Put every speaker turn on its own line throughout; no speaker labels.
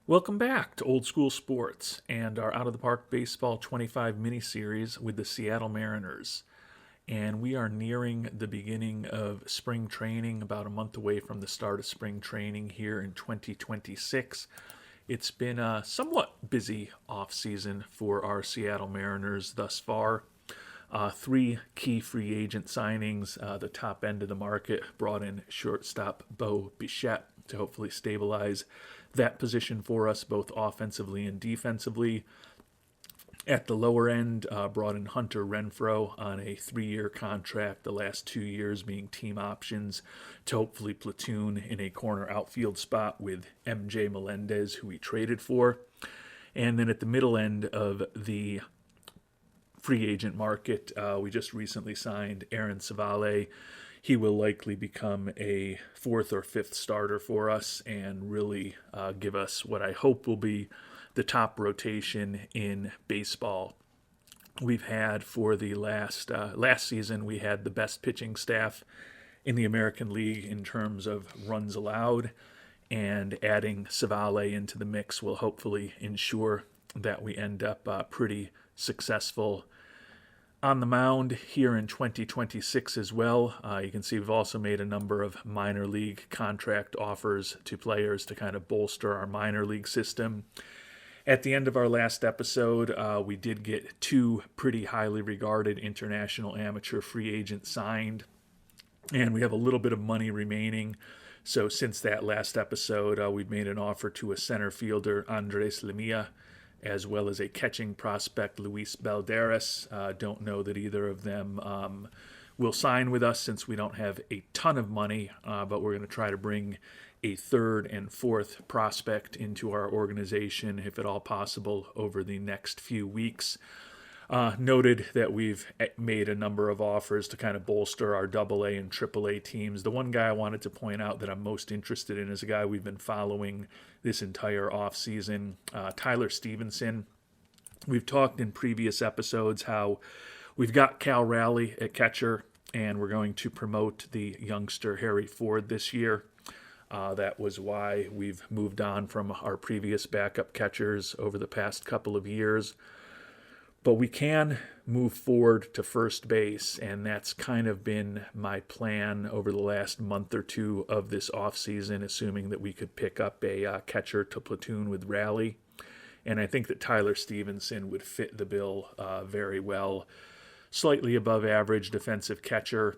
Welcome back to Old School Sports and our Out of the Park Baseball 25 mini-series with the Seattle Mariners. And we are nearing the beginning of spring training, about a month away from the start of spring training here in 2026. It's been a somewhat busy offseason for our Seattle Mariners thus far. Three key free agent signings. The top end of the market brought in shortstop Bo Bichette to hopefully stabilize that position for us, both offensively and defensively. At the lower end, brought in Hunter Renfroe on a 3-year contract, the last 2 years being team options to hopefully platoon in a corner outfield spot with MJ Melendez, who we traded for. And then at the middle end of the free agent market, we just recently signed Aaron Savale. He will likely become a fourth or fifth starter for us and really give us what I hope will be the top rotation in baseball. We've had for the last season, we had the best pitching staff in the American League in terms of runs allowed, and adding Savale into the mix will hopefully ensure that we end up pretty successful on the mound here in 2026 as well. You can see we've also made a number of minor league contract offers to players to kind of bolster our minor league system. At the end of our last episode, we did get two pretty highly regarded international amateur free agents signed, and we have a little bit of money remaining. So since that last episode, we've made an offer to a center fielder, Andres Lemilla, as well as a catching prospect, Luis Balderas. Don't know that either of them will sign with us since we don't have a ton of money, but we're going to try to bring a third and fourth prospect into our organization, if at all possible, over the next few weeks. Noted that we've made a number of offers to kind of bolster our AA and AAA teams. The one guy I wanted to point out that I'm most interested in is a guy we've been following this entire offseason, Tyler Stevenson. We've talked in previous episodes how we've got Cal Raleigh at catcher, and we're going to promote the youngster Harry Ford this year. That was why we've moved on from our previous backup catchers over the past couple of years. But we can move forward to first base, and that's kind of been my plan over the last month or two of this offseason, assuming that we could pick up a catcher to platoon with Raleigh. And I think that Tyler Stevenson would fit the bill very well. Slightly above average defensive catcher,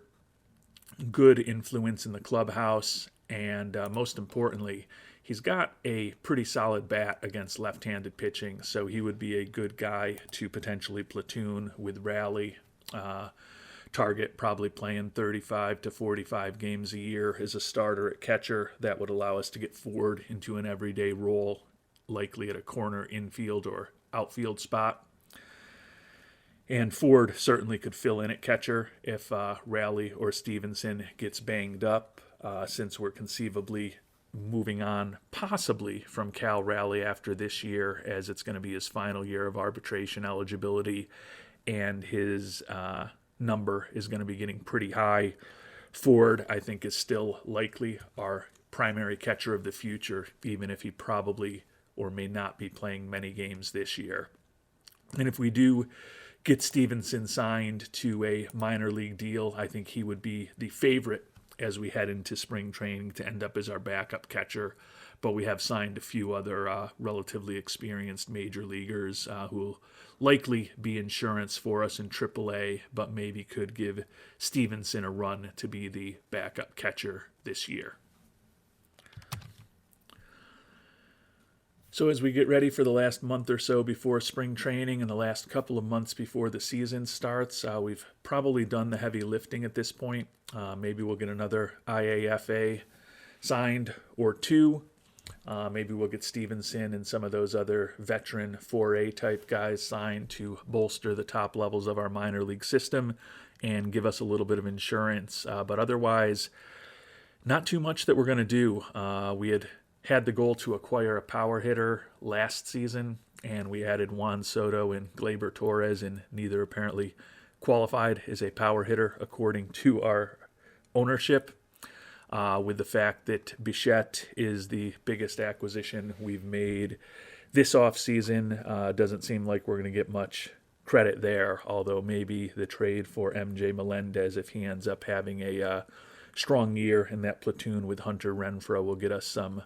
good influence in the clubhouse, and most importantly, he's got a pretty solid bat against left-handed pitching, so he would be a good guy to potentially platoon with Raleigh. Target probably playing 35 to 45 games a year as a starter at catcher. That would allow us to get Ford into an everyday role, likely at a corner infield or outfield spot. And Ford certainly could fill in at catcher if Raleigh or Stevenson gets banged up, since we're conceivably moving on possibly from Cal Raleigh after this year, as it's going to be his final year of arbitration eligibility, and his number is going to be getting pretty high. Ford, I think, is still likely our primary catcher of the future, even if he probably or may not be playing many games this year. And if we do get Stevenson signed to a minor league deal, I think he would be the favorite as we head into spring training to end up as our backup catcher. But we have signed a few other relatively experienced major leaguers who will likely be insurance for us in AAA, but maybe could give Stevenson a run to be the backup catcher this year. So as we get ready for the last month or so before spring training and the last couple of months before the season starts, we've probably done the heavy lifting at this point. Maybe we'll get another IAFA signed or two. Maybe we'll get Stevenson and some of those other veteran 4A type guys signed to bolster the top levels of our minor league system and give us a little bit of insurance. But otherwise, not too much that we're going to do. We had the goal to acquire a power hitter last season, and we added Juan Soto and Gleyber Torres, and neither apparently qualified as a power hitter according to our ownership. with the fact that Bichette is the biggest acquisition we've made this offseason. Doesn't seem like we're going to get much credit there, although maybe the trade for MJ Melendez, if he ends up having a strong year in that platoon with Hunter Renfroe, will get us some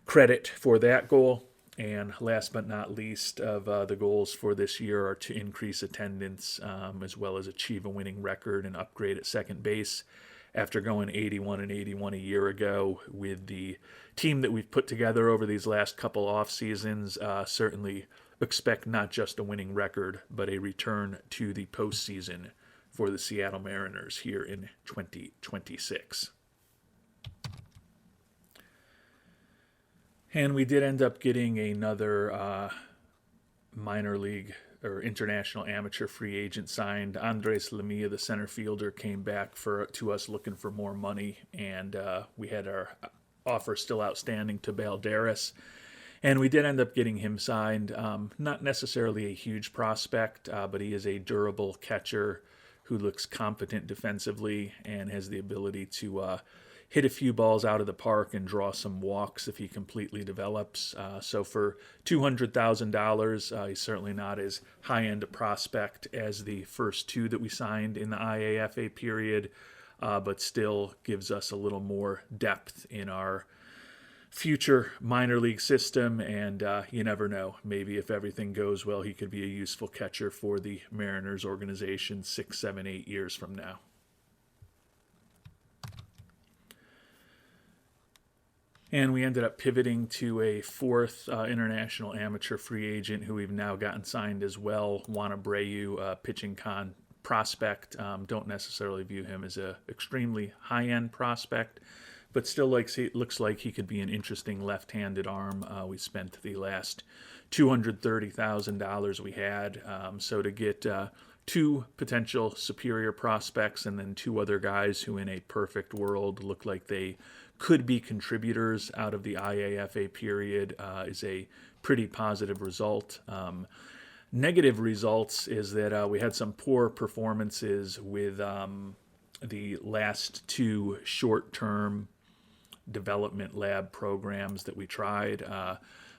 credit for that goal. And last but not least of the goals for this year are to increase attendance, as well as achieve a winning record and upgrade at second base. After going 81-81 a year ago with the team that we've put together over these last couple off seasons, certainly expect not just a winning record, but a return to the postseason for the Seattle Mariners here in 2026. And we did end up getting another minor league or international amateur free agent signed. Andres Lemilla, the center fielder, came back to us looking for more money, and we had our offer still outstanding to Balderas. And we did end up getting him signed. Not necessarily a huge prospect, but he is a durable catcher who looks competent defensively and has the ability to hit a few balls out of the park and draw some walks if he completely develops. So for $200,000, he's certainly not as high-end a prospect as the first two that we signed in the IAFA period, but still gives us a little more depth in our future minor league system, and you never know. Maybe if everything goes well, he could be a useful catcher for the Mariners organization 6, 7, 8 years from now. And we ended up pivoting to a fourth international amateur free agent who we've now gotten signed as well, Juan Abreu, pitching prospect. Don't necessarily view him as an extremely high-end prospect, but still looks like he could be an interesting left-handed arm. We spent the last $230,000 we had. So to get two potential superior prospects and then two other guys who in a perfect world look like they could be contributors out of the IAFA period is a pretty positive result. Negative results is that we had some poor performances with the last two short-term development lab programs that we tried.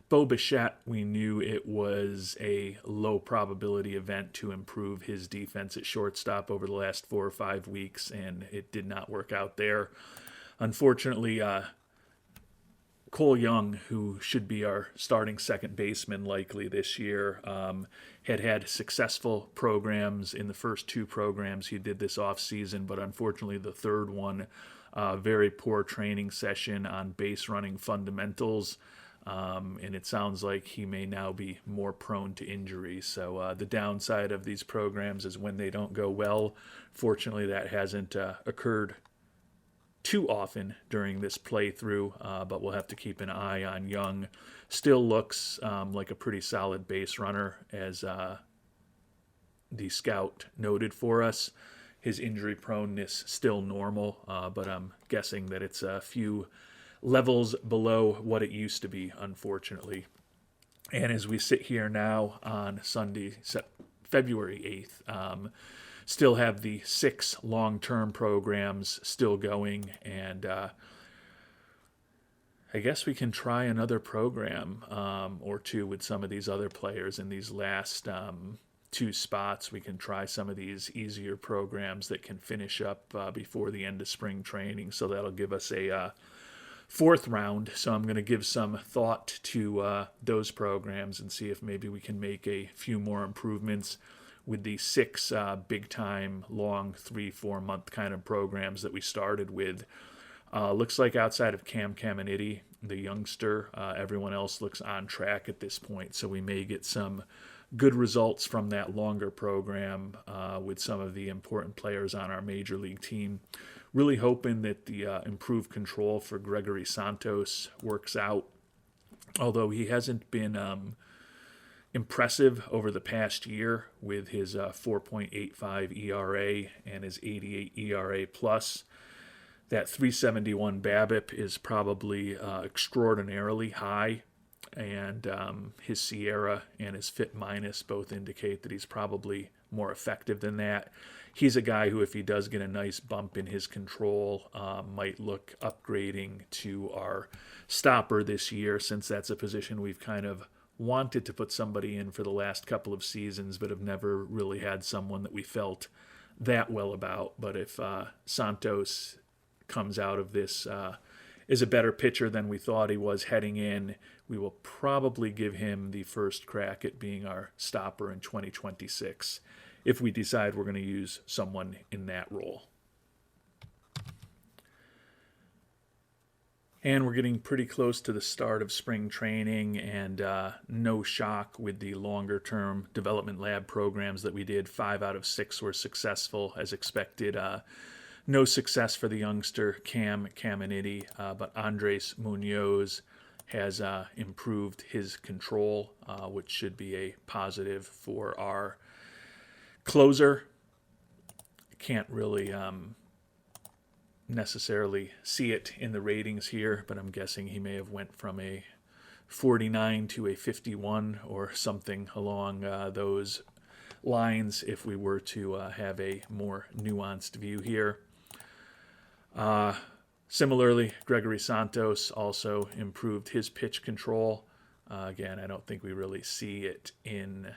Bo Bichette, we knew it was a low probability event to improve his defense at shortstop over the last 4 or 5 weeks, and it did not work out there. Unfortunately, Cole Young, who should be our starting second baseman likely this year, had successful programs in the first two programs he did this offseason, but unfortunately the third one, very poor training session on base running fundamentals, and it sounds like he may now be more prone to injury. So the downside of these programs is when they don't go well. Fortunately, that hasn't occurred too often during this playthrough, but we'll have to keep an eye on Young. Still looks like a pretty solid base runner, as the scout noted for us. His injury proneness still normal, but I'm guessing that it's a few levels below what it used to be, unfortunately. And as we sit here now on Sunday, February 8th, still have the 6 long-term programs still going, and I guess we can try another program or two with some of these other players in these last 2 spots. We can try some of these easier programs that can finish up before the end of spring training, so that'll give us a 4th round. So I'm going to give some thought to those programs and see if maybe we can make a few more improvements with the 6 big-time, long 3-4 month kind of programs that we started with. Looks like outside of Cam Caminiti, the youngster, everyone else looks on track at this point. So we may get some good results from that longer program with some of the important players on our major league team. Really hoping that the improved control for Gregory Santos works out, although he hasn't been impressive over the past year with his 4.85 ERA and his 88 ERA plus. That 371 BABIP is probably extraordinarily high, and his Sierra and his FIP minus both indicate that he's probably more effective than that. He's a guy who, if he does get a nice bump in his control, might look upgrading to our stopper this year, since that's a position we've kind of wanted to put somebody in for the last couple of seasons, but have never really had someone that we felt that well about. But if Santos comes out of this is a better pitcher than we thought he was heading in, we will probably give him the first crack at being our stopper in 2026 if we decide we're going to use someone in that role. And we're getting pretty close to the start of spring training, and no shock with the longer-term development lab programs that we did. 5 out of 6 were successful as expected. No success for the youngster Cam Caminiti, but Andres Munoz has improved his control, which should be a positive for our closer. Can't really necessarily see it in the ratings here, but I'm guessing he may have went from a 49 to a 51 or something along those lines if we were to have a more nuanced view here. Similarly, Gregory Santos also improved his pitch control. Again, I don't think we really see it in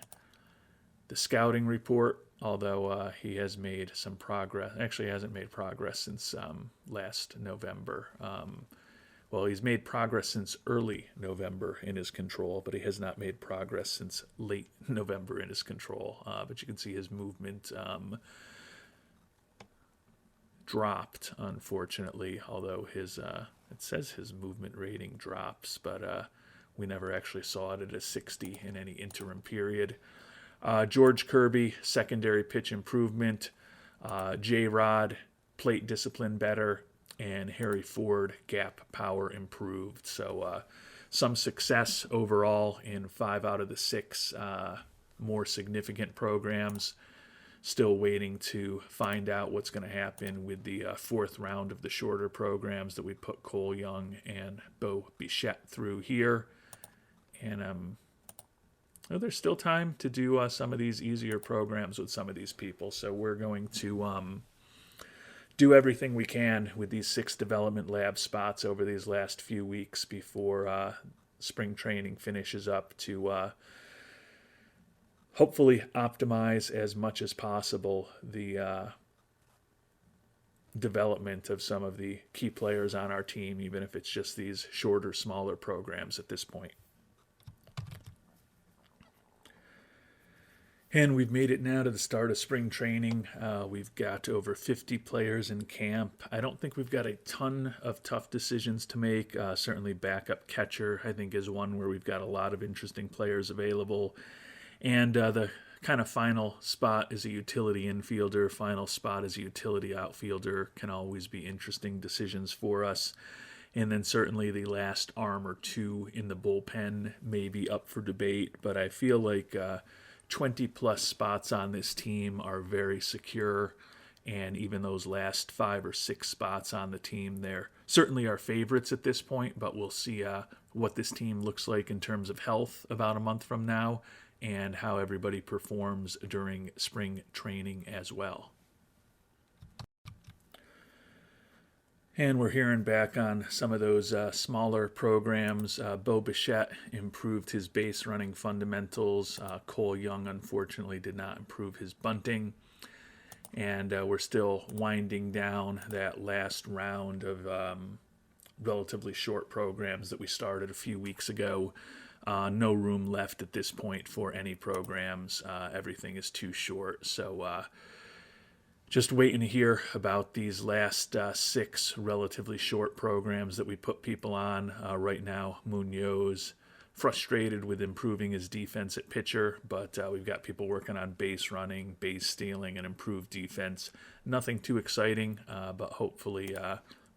the scouting report, although he has made some progress. Actually, he hasn't made progress since last November. Well, he's made progress since early November in his control, but he has not made progress since late November in his control. But you can see his movement dropped, unfortunately, although his it says his movement rating drops, but we never actually saw it at a 60 in any interim period. George Kirby, secondary pitch improvement. J-Rod, plate discipline better. And Harry Ford, gap power improved. So some success overall in 5 out of the 6 more significant programs. Still waiting to find out what's going to happen with the 4th round of the shorter programs that we put Cole Young and Bo Bichette through here. And there's still time to do some of these easier programs with some of these people. So we're going to do everything we can with these 6 development lab spots over these last few weeks before spring training finishes up to hopefully optimize as much as possible the development of some of the key players on our team, even if it's just these shorter, smaller programs at this point. And we've made it now to the start of spring training. We've got over 50 players in camp. I don't think we've got a ton of tough decisions to make. Certainly backup catcher, I think, is one where we've got a lot of interesting players available. And the kind of final spot as a utility infielder, final spot as a utility outfielder can always be interesting decisions for us. And then certainly the last arm or two in the bullpen may be up for debate, but I feel like 20-plus spots on this team are very secure, and even those last 5 or 6 spots on the team, they're certainly our favorites at this point, but we'll see what this team looks like in terms of health about a month from now, and how everybody performs during spring training as well. And we're hearing back on some of those smaller programs. Bo Bichette improved his base running fundamentals. Cole Young, unfortunately, did not improve his bunting. And we're still winding down that last round of relatively short programs that we started a few weeks ago. No room left at this point for any programs. Everything is too short. So just waiting to hear about these last 6 relatively short programs that we put people on. Right now, Munoz, frustrated with improving his defense at pitcher, but we've got people working on base running, base stealing, and improved defense. Nothing too exciting, but hopefully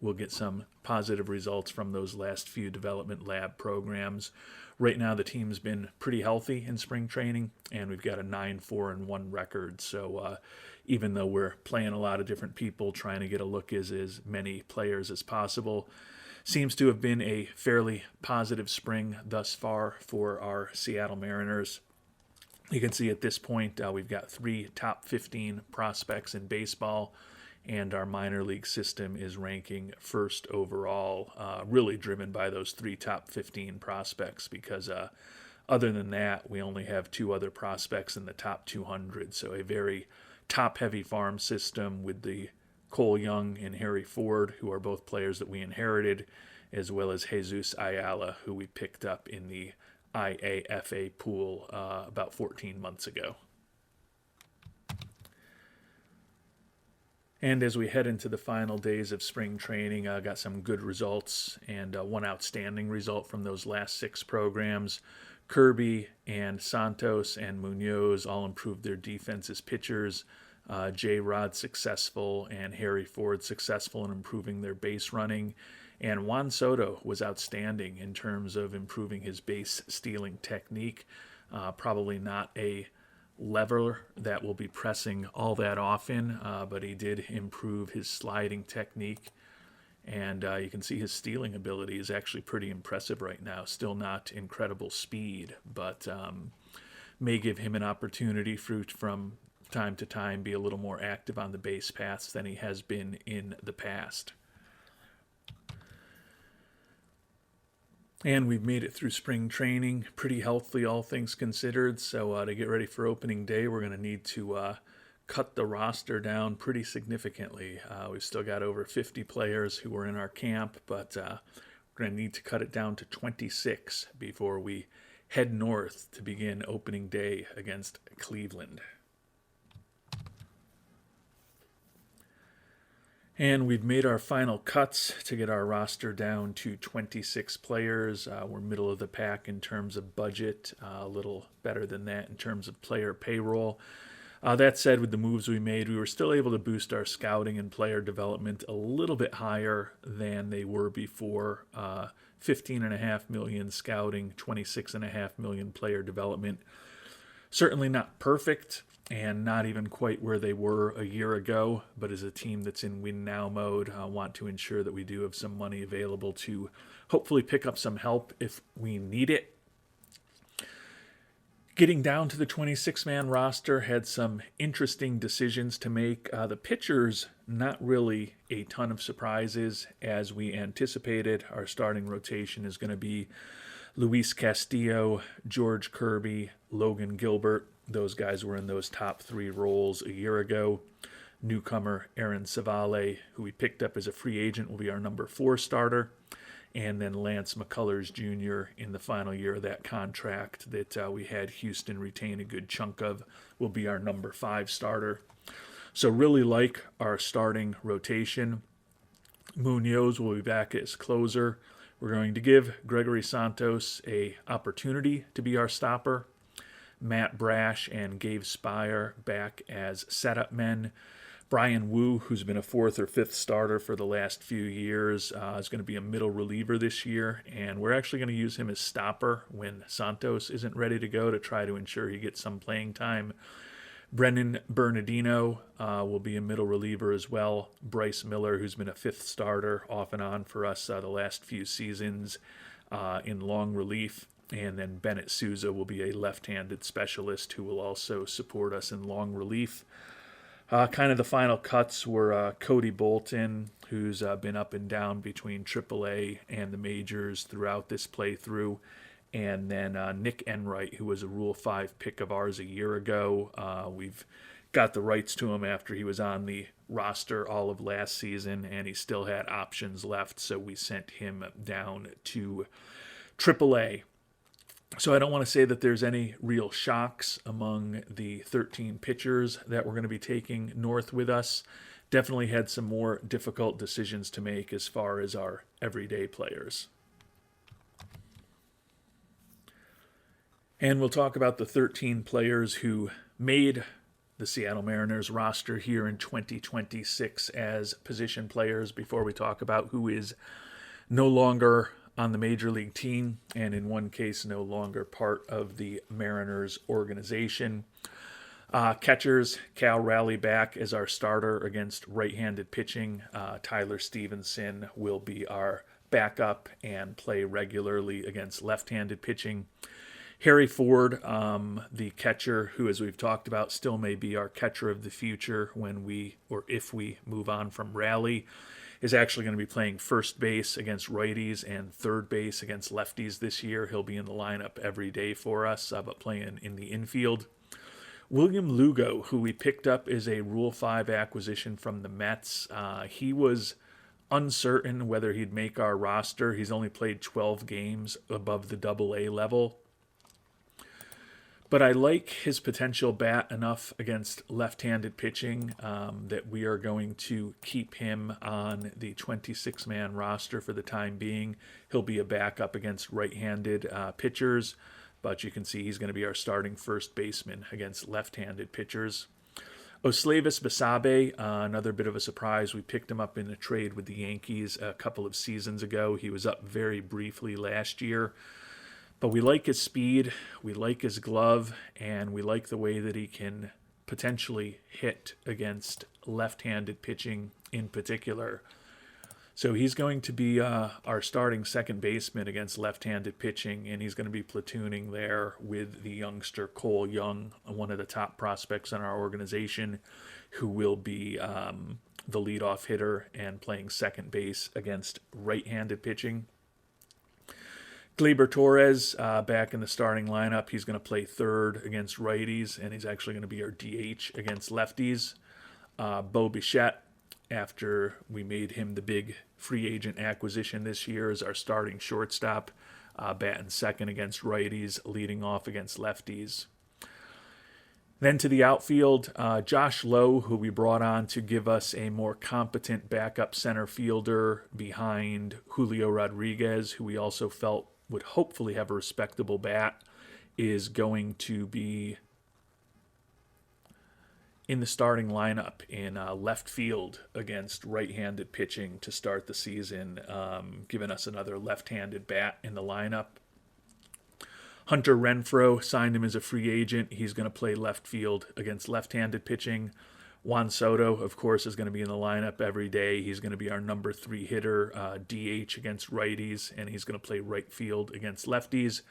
we'll get some positive results from those last few development lab programs. Right now, the team's been pretty healthy in spring training, and we've got a 9-4-1 record. So even though we're playing a lot of different people, trying to get a look at as many players as possible, seems to have been a fairly positive spring thus far for our Seattle Mariners. You can see at this point we've got 3 top 15 prospects in baseball, and our minor league system is ranking first overall, really driven by those 3 top 15 prospects because other than that, we only have 2 other prospects in the top 200. So a very top-heavy farm system with the Cole Young and Harry Ford, who are both players that we inherited, as well as Jesus Ayala, who we picked up in the IAFA pool about 14 months ago. And as we head into the final days of spring training, got some good results and one outstanding result from those last 6 programs. Kirby and Santos and Munoz all improved their defense as pitchers. J-Rod successful and Harry Ford successful in improving their base running. And Juan Soto was outstanding in terms of improving his base stealing technique. Probably not a lever that will be pressing all that often, but he did improve his sliding technique. And you can see his stealing ability is actually pretty impressive right now. Still not incredible speed, but may give him an opportunity from time to time be a little more active on the base paths than he has been in the past. And we've made it through spring training pretty healthy, all things considered. So to get ready for opening day, we're going to need to cut the roster down pretty significantly. We've still got over 50 players who are in our camp, but we're going to need to cut it down to 26 before we head north to begin opening day against Cleveland. And we've made our final cuts to get our roster down to 26 players. We're middle of the pack in terms of budget, a little better than that in terms of player payroll. That said, with the moves we made, we were still able to boost our scouting and player development a little bit higher than they were before. $15.5 million scouting, $26.5 million player development. Certainly not perfect and not even quite where they were a year ago, but as a team that's in win now mode, I want to ensure that we do have some money available to hopefully pick up some help if we need it. Getting down to the 26-man roster had some interesting decisions to make. The pitchers, not really a ton of surprises as we anticipated. Our starting rotation is going to be Luis Castillo, George Kirby, Logan Gilbert. Those guys were in those top 3 roles a year ago. Newcomer Aaron Savale, who we picked up as a free agent, will be our number 4 starter. And then Lance McCullers Jr. in the final year of that contract that we had Houston retain a good chunk of will be our number 5 starter. So really like our starting rotation. Munoz will be back as closer. We're going to give Gregory Santos an opportunity to be our stopper. Matt Brash and Gabe Spire back as setup men. Brian Wu, who's been a 4th or 5th starter for the last few years, is going to be a middle reliever this year, and we're actually going to use him as stopper when Santos isn't ready to go to try to ensure he gets some playing time. Brennan Bernardino will be a middle reliever as well. Bryce Miller, who's been a 5th starter off and on for us the last few seasons in long relief. And then Bennett Souza will be a left-handed specialist who will also support us in long relief. Kind of the final cuts were Cody Bolton, who's been up and down between AAA and the majors throughout this playthrough. And then Nick Enright, who was a Rule 5 pick of ours a year ago. We've got the rights to him after he was on the roster all of last season, and he still had options left, so we sent him down to AAA. So I don't want to say that there's any real shocks among the 13 pitchers that we're going to be taking north with us. Definitely had some more difficult decisions to make as far as our everyday players. And we'll talk about the 13 players who made the Seattle Mariners roster here in 2026 as position players before we talk about who is no longer on the major league team, and in one case, no longer part of the Mariners organization. Catchers, Cal Raleigh back as our starter against right-handed pitching. Tyler Stevenson will be our backup and play regularly against left-handed pitching. Harry Ford, the catcher, who, as we've talked about, still may be our catcher of the future when we, or if we move on from Raleigh, is actually going to be playing first base against righties and third base against lefties this year. He'll be in the lineup every day for us, but playing in the infield. William Lugo, who we picked up as a Rule 5 acquisition from the Mets, he was uncertain whether he'd make our roster. He's only played 12 games above the Double-A level. But I like his potential bat enough against left-handed pitching that we are going to keep him on the 26-man roster for the time being. He'll be a backup against right-handed pitchers, but you can see he's going to be our starting first baseman against left-handed pitchers. Osleivis Basabe, another bit of a surprise. We picked him up in a trade with the Yankees a couple of seasons ago. He was up very briefly last year. But we like his speed, we like his glove, and we like the way that he can potentially hit against left-handed pitching in particular. So he's going to be our starting second baseman against left-handed pitching, and he's going to be platooning there with the youngster Cole Young, one of the top prospects in our organization, who will be the leadoff hitter and playing second base against right-handed pitching. Gleyber Torres back in the starting lineup. He's going to play third against righties, and he's actually going to be our DH against lefties. Bo Bichette, after we made him the big free agent acquisition this year, is our starting shortstop, batting second against righties, leading off against lefties. Then to the outfield, Josh Lowe, who we brought on to give us a more competent backup center fielder behind Julio Rodriguez, who we also felt would hopefully have a respectable bat, is going to be in the starting lineup in left field against right-handed pitching to start the season, giving us another left-handed bat in the lineup. Hunter Renfroe, signed him as a free agent. He's going to play left field against left-handed pitching. Juan Soto, of course, is going to be in the lineup every day. He's going to be our number 3 hitter, DH against righties, and he's going to play right field against lefties.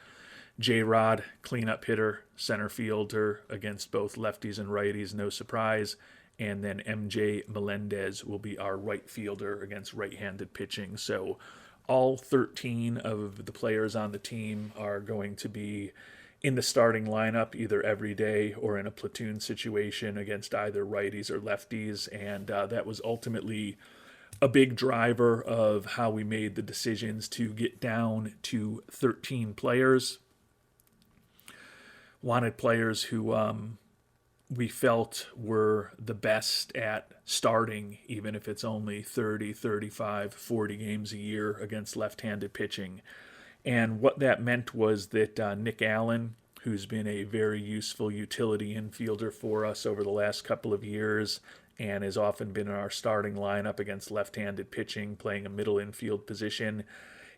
J-Rod, cleanup hitter, center fielder against both lefties and righties, no surprise. And then MJ Melendez will be our right fielder against right-handed pitching. So all 13 of the players on the team are going to be in the starting lineup either every day or in a platoon situation against either righties or lefties. And that was ultimately a big driver of how we made the decisions to get down to 13 players. Wanted players who we felt were the best at starting, even if it's only 30, 35, 40 games a year against left-handed pitching. And what that meant was that Nick Allen, who's been a very useful utility infielder for us over the last couple of years and has often been in our starting lineup against left-handed pitching, playing a middle infield position,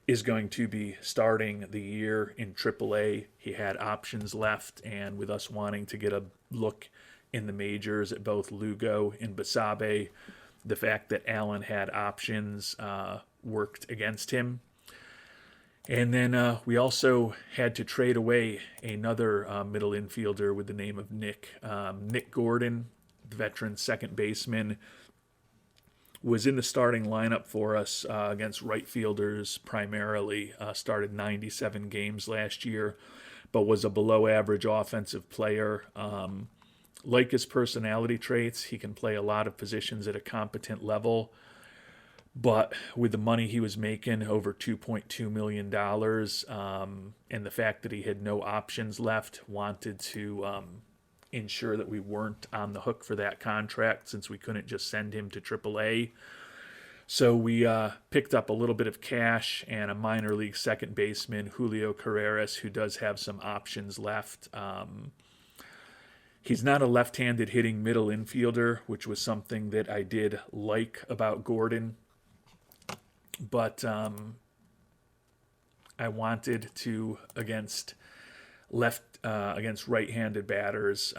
is going to be starting the year in AAA. He had options left, and with us wanting to get a look in the majors at both Lugo and Basabe, the fact that Allen had options worked against him. And then we also had to trade away another middle infielder with the name of Nick. Nick Gordon, the veteran second baseman, was in the starting lineup for us against right fielders primarily. Started 97 games last year, but was a below-average offensive player. Like his personality traits, he can play a lot of positions at a competent level. But with the money he was making, over $2.2 million, and the fact that he had no options left, wanted to ensure that we weren't on the hook for that contract since we couldn't just send him to AAA. So we picked up a little bit of cash and a minor league second baseman, Julio Carreras, who does have some options left. He's not a left-handed hitting middle infielder, which was something that I did like about Gordon. But I wanted to, against right-handed batters,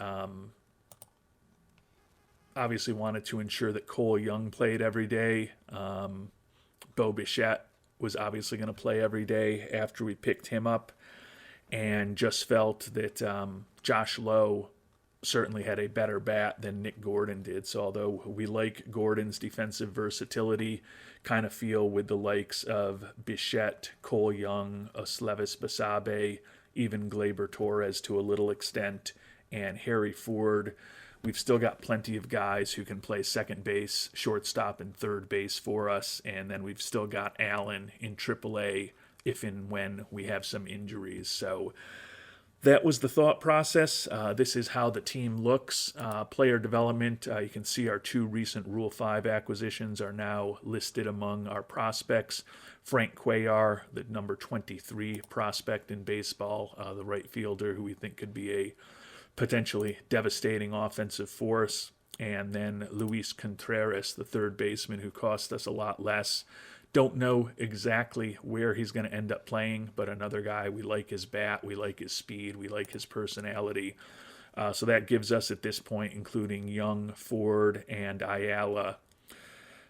obviously wanted to ensure that Cole Young played every day. Bo Bichette was obviously going to play every day after we picked him up. and just felt that Josh Lowe certainly had a better bat than Nick Gordon did. So although we like Gordon's defensive versatility, kind of feel with the likes of Bichette, Cole Young, Oslevis Basabe, even Gleyber Torres to a little extent, and Harry Ford, we've still got plenty of guys who can play second base, shortstop, and third base for us. And then we've still got Allen in AAA if and when we have some injuries. So that was the thought process. This is how the team looks. Player development, you can see our 2 recent Rule 5 acquisitions are now listed among our prospects. Frank Cuellar, the number 23 prospect in baseball, the right fielder who we think could be a potentially devastating offensive force. And then Luis Contreras, the third baseman who cost us a lot less. Don't know exactly where he's going to end up playing, but another guy, we like his bat, we like his speed, we like his personality. So that gives us at this point, including Young, Ford, and Ayala,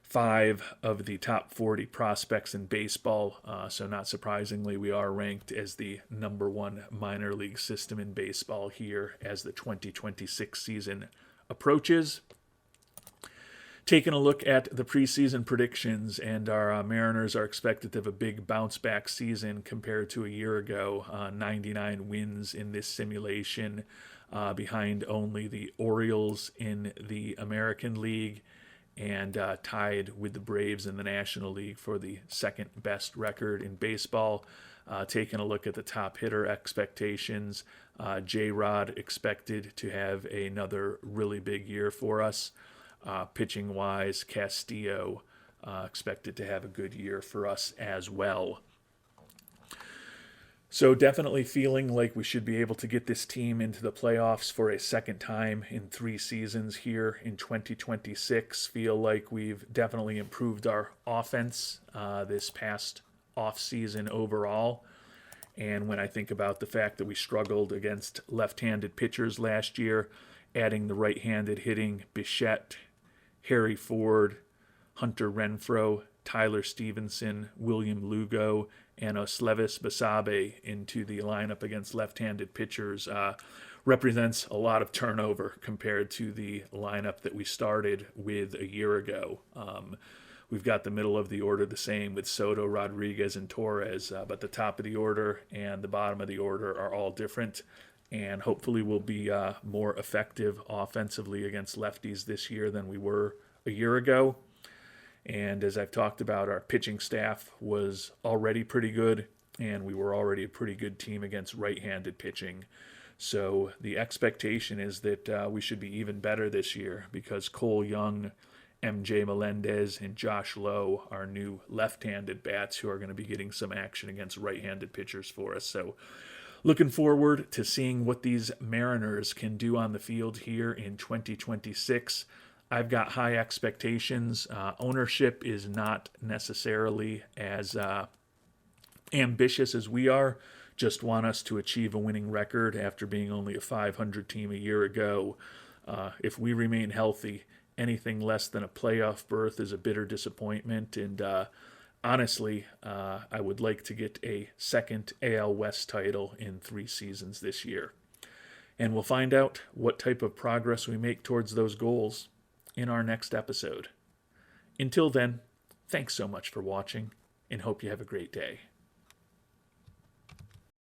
5 of the top 40 prospects in baseball. So not surprisingly, we are ranked as the number 1 minor league system in baseball here as the 2026 season approaches. Taking a look at the preseason predictions, and our Mariners are expected to have a big bounce back season compared to a year ago. 99 wins in this simulation, behind only the Orioles in the American League, and tied with the Braves in the National League for the second best record in baseball. Taking a look at the top hitter expectations, J-Rod expected to have another really big year for us. Pitching-wise, Castillo expected to have a good year for us as well. So definitely feeling like we should be able to get this team into the playoffs for a second time in 3 seasons here in 2026. Feel like we've definitely improved our offense this past offseason overall. And when I think about the fact that we struggled against left-handed pitchers last year, adding the right-handed hitting Bichette, Harry Ford, Hunter Renfroe, Tyler Stevenson, William Lugo, and Oslevis Basabe into the lineup against left-handed pitchers represents a lot of turnover compared to the lineup that we started with a year ago. We've got the middle of the order the same with Soto, Rodriguez, and Torres, but the top of the order and the bottom of the order are all different, and hopefully we'll be more effective offensively against lefties this year than we were a year ago. And as I've talked about, our pitching staff was already pretty good, and we were already a pretty good team against right-handed pitching. So the expectation is that we should be even better this year because Cole Young, MJ Melendez, and Josh Lowe are new left-handed bats who are going to be getting some action against right-handed pitchers for us. So looking forward to seeing what these Mariners can do on the field here in 2026. I've got high expectations. Ownership is not necessarily as ambitious as we are. Just want us to achieve a winning record after being only a 500 team a year ago. If we remain healthy, anything less than a playoff berth is a bitter disappointment. And honestly, I would like to get a second AL West title in 3 seasons this year. And we'll find out what type of progress we make towards those goals in our next episode. Until then, thanks so much for watching, and hope you have a great day.